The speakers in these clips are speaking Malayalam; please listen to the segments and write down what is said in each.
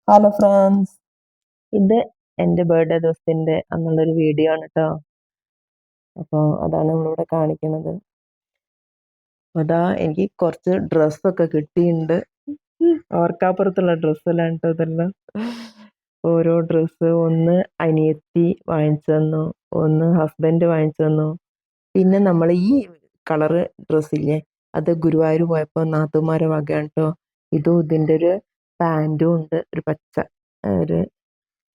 ഹലോ ഫ്രണ്ട്സ്, ഇത് എൻ്റെ ബർത്ത്ഡേ ദിവസത്തിൻ്റെ അന്നുള്ളൊരു വീഡിയോ ആണ് കേട്ടോ. അപ്പോൾ അതാണ് നമ്മളിവിടെ കാണിക്കുന്നത്. അതാ എനിക്ക് കുറച്ച് ഡ്രസ്സൊക്കെ കിട്ടിയിട്ടുണ്ട്. ഓർക്കാപ്പുറത്തുള്ള ഡ്രസ്സെല്ലാം കേട്ടോ ഇതെല്ലാം. ഓരോ ഡ്രസ്സ് ഒന്ന് അനിയത്തി വാങ്ങിച്ചു തന്നു, ഒന്ന് ഹസ്ബൻഡ് വാങ്ങിച്ചു തന്നു. പിന്നെ നമ്മൾ ഈ കളറ് ഡ്രസ്സില്ലേ, അത് ഗുരുവായൂർ പോയപ്പോൾ നാത്തൂമാരെ വകയാണ് കേട്ടോ. ഇതിൻ്റെ ഒരു പാൻറ്റും ഉണ്ട്, ഒരു പച്ച ഒരു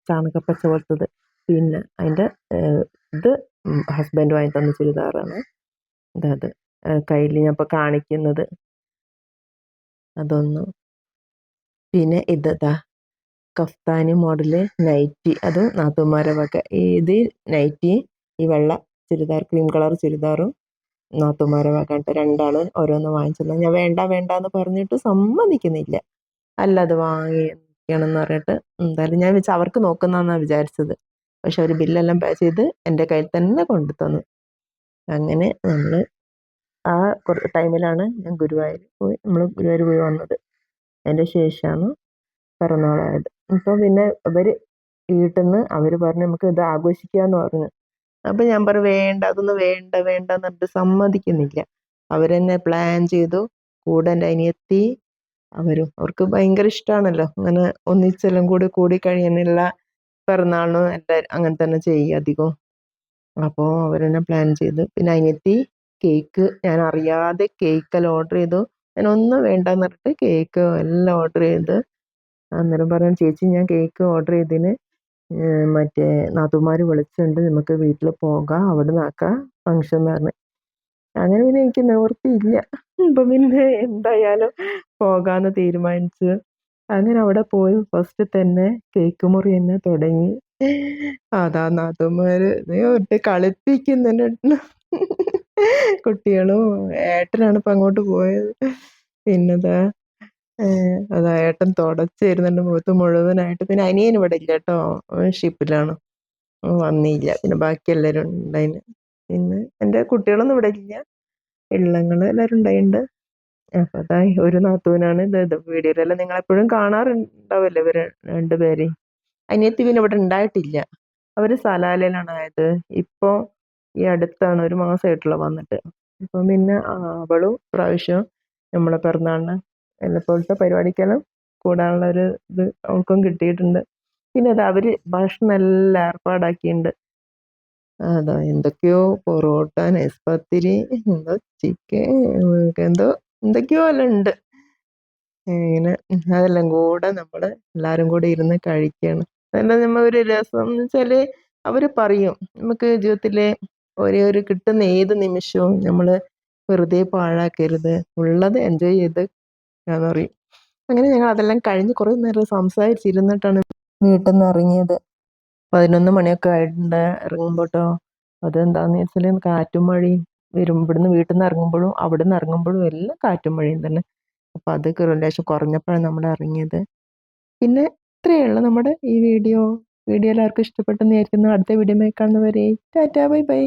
ചാണകപ്പച്ച പോലത്തത്. പിന്നെ അതിൻ്റെ ഇത് ഹസ്ബൻഡ് വാങ്ങി തന്ന ചുരിദാറാണ്. ഇതത് കയ്യിൽ ഞാൻ ഇപ്പോൾ കാണിക്കുന്നത് അതൊന്നു. പിന്നെ ഇതാ കഫ്താനി മോഡല് നൈറ്റി, അതും നാത്തൂന്മാരെ വക. ഇത് നൈറ്റി, ഈ വെള്ള ചുരിദാർ, ക്രീം കളർ ചുരിദാറും നാത്തൂന്മാരെ വക കേട്ടോ. രണ്ടാള് ഓരോന്ന് വാങ്ങിച്ചത്. ഞാൻ വേണ്ട വേണ്ട എന്ന് പറഞ്ഞിട്ട് സമ്മതിക്കുന്നില്ല. അല്ല അത് വാങ്ങിക്കണമെന്ന് പറഞ്ഞിട്ട് എന്തായാലും ഞാൻ വെച്ച് അവർക്ക് നോക്കുന്നതെന്നാണ് വിചാരിച്ചത്. പക്ഷെ അവർ ബില്ലെല്ലാം പേ ചെയ്ത് എൻ്റെ കയ്യിൽ തന്നെ കൊണ്ടു തന്നു. അങ്ങനെ നമ്മൾ ആ ടൈമിലാണ് ഞാൻ ഗുരുവായൂർ പോയി വന്നത്. അതിൻ്റെ ശേഷമാണ് പിറന്നാളായത്. അപ്പോൾ പിന്നെ അവർ വീട്ടിൽ നിന്ന് അവർ പറഞ്ഞു നമുക്ക് ഇത് ആഘോഷിക്കാമെന്ന് പറഞ്ഞു. അപ്പം ഞാൻ പറഞ്ഞു വേണ്ട, അതൊന്നും വേണ്ട വേണ്ട എന്ന് പറഞ്ഞിട്ട് സമ്മതിക്കുന്നില്ല. അവരെന്നെ പ്ലാൻ ചെയ്തു. കൂടെ എൻ്റെ അനിയത്തി അവർക്ക് ഭയങ്കര ഇഷ്ടമാണല്ലോ അങ്ങനെ ഒന്നിച്ചെല്ലാം കൂടി കഴിയാനുള്ള പിറന്നാളിനും എല്ലാവരും അങ്ങനെ തന്നെ ചെയ്യുക അധികം. അപ്പോൾ അവരെന്നെ പ്ലാൻ ചെയ്ത്. പിന്നെ അനിയത്തി കേക്ക്, ഞാൻ അറിയാതെ കേക്കെല്ലാം ഓർഡർ ചെയ്തു. ഞാൻ ഒന്നും വേണ്ടെന്ന് പറഞ്ഞിട്ട് കേക്ക് എല്ലാം ഓർഡർ ചെയ്ത്. അന്നേരം പറഞ്ഞു ചേച്ചി ഞാൻ കേക്ക് ഓർഡർ ചെയ്തതിന് മറ്റേ നാത്തൂന്മാർ വിളിച്ചിട്ടുണ്ട്, നമുക്ക് വീട്ടിൽ പോകാം, അവിടെ നിന്നാക്കാം ഫംഗ്ഷൻ എന്ന് പറഞ്ഞു. അങ്ങനെ പിന്നെ എനിക്ക് നിവൃത്തിയില്ല. ഇപ്പം പിന്നെ എന്തായാലും പോകാമെന്ന് തീരുമാനിച്ചു. അങ്ങനെ അവിടെ പോയി ഫസ്റ്റ് തന്നെ കേക്ക് മുറി തന്നെ തുടങ്ങി. അതാ നാത്തൂന്മാര് ഇട്ട് കളിപ്പിക്കുന്നുണ്ട്. കുട്ടികളും ഏട്ടനാണ് ഇപ്പം അങ്ങോട്ട് പോയത്. പിന്നെതാ അതാ ഏട്ടൻ തുടച്ച് തരുന്നുണ്ട് മുഖത്ത് മുഴുവനായിട്ട്. പിന്നെ അനിയൻ ഇവിടെ ഇല്ല കേട്ടോ, ഷിപ്പിലാണ്, വന്നില്ല. പിന്നെ ബാക്കി എല്ലാവരും ഉണ്ടായിന്. പിന്നെ എൻ്റെ കുട്ടികളൊന്നും ഇവിടെ ഇല്ല, ഇള്ളങ്ങൾ എല്ലാവരും ഉണ്ടായിട്ടുണ്ട്. അപ്പോൾ അതാ ഒരു നാത്തൂനാണ് ഇത് വീഡിയോയിലെല്ലാം നിങ്ങളെപ്പോഴും കാണാറുണ്ടാവില്ലേ ഇവർ രണ്ടുപേരെയും. അനിയത്തി പിന്നെ ഇവിടെ ഉണ്ടായിട്ടില്ല, അവർ സലാലയിലാണ് ആയത്. ഇപ്പോൾ ഈ അടുത്താണ്, ഒരു മാസമായിട്ടുള്ള വന്നിട്ട്. അപ്പം പിന്നെ അവളും പ്രാവശ്യം നമ്മളെ പിറന്നാളിന് എന്നെപ്പോലത്തെ പരിപാടിക്കെല്ലാം കൂടാനുള്ള ഒരു ഇത് അവൾക്കും കിട്ടിയിട്ടുണ്ട്. പിന്നെ അത് അവർ ഭക്ഷണം എല്ലാം ഏർപ്പാടാക്കിയിട്ടുണ്ട്. അതാ എന്തൊക്കെയോ പൊറോട്ട, നെസ്പത്തിരി, എന്തോ ചിക്കൻ, എന്തൊക്കെയോ എല്ലാം ഉണ്ട്. ഇങ്ങനെ അതെല്ലാം കൂടെ നമ്മൾ എല്ലാവരും കൂടെ ഇരുന്ന് കഴിക്കുകയാണ്. അതെല്ലാം നമ്മൾ ഒരു രസം എന്ന് വെച്ചാൽ അവർ പറയും നമുക്ക് ജീവിതത്തിലെ ഒരു കിട്ടുന്ന ഏത് നിമിഷവും നമ്മൾ വെറുതെ പാഴാക്കരുത്, ഉള്ളത് എൻജോയ് ചെയ്ത് എന്ന് പറയും. അങ്ങനെ ഞങ്ങൾ അതെല്ലാം കഴിഞ്ഞ് കുറേ നേരം സംസാരിച്ചിരുന്നിട്ടാണ് വീട്ടിൽ നിന്ന് ഇറങ്ങിയത്. 11 മണിയൊക്കെ ആയിട്ടുണ്ട് ഇറങ്ങുമ്പോൾ കേട്ടോ. അതെന്താണെന്ന് വെച്ചാൽ കാറ്റും മഴയും വരും. ഇവിടുന്ന് വീട്ടിൽ നിന്ന് ഇറങ്ങുമ്പോഴും അവിടെ നിന്ന് ഇറങ്ങുമ്പോഴും എല്ലാം കാറ്റും മഴയും തന്നെ. അപ്പോൾ അത് ലേശം കുറഞ്ഞപ്പോഴാണ് നമ്മൾ ഇറങ്ങിയത്. പിന്നെ ഇത്രയേ ഉള്ളൂ നമ്മുടെ ഈ വീഡിയോ. വീഡിയോ എല്ലാവർക്കും ഇഷ്ടപ്പെട്ടെന്ന് വിചാരിക്കുന്നു. അടുത്ത വീഡിയോ കാണുന്നവരെ ടാറ്റാ ബൈ ബൈ.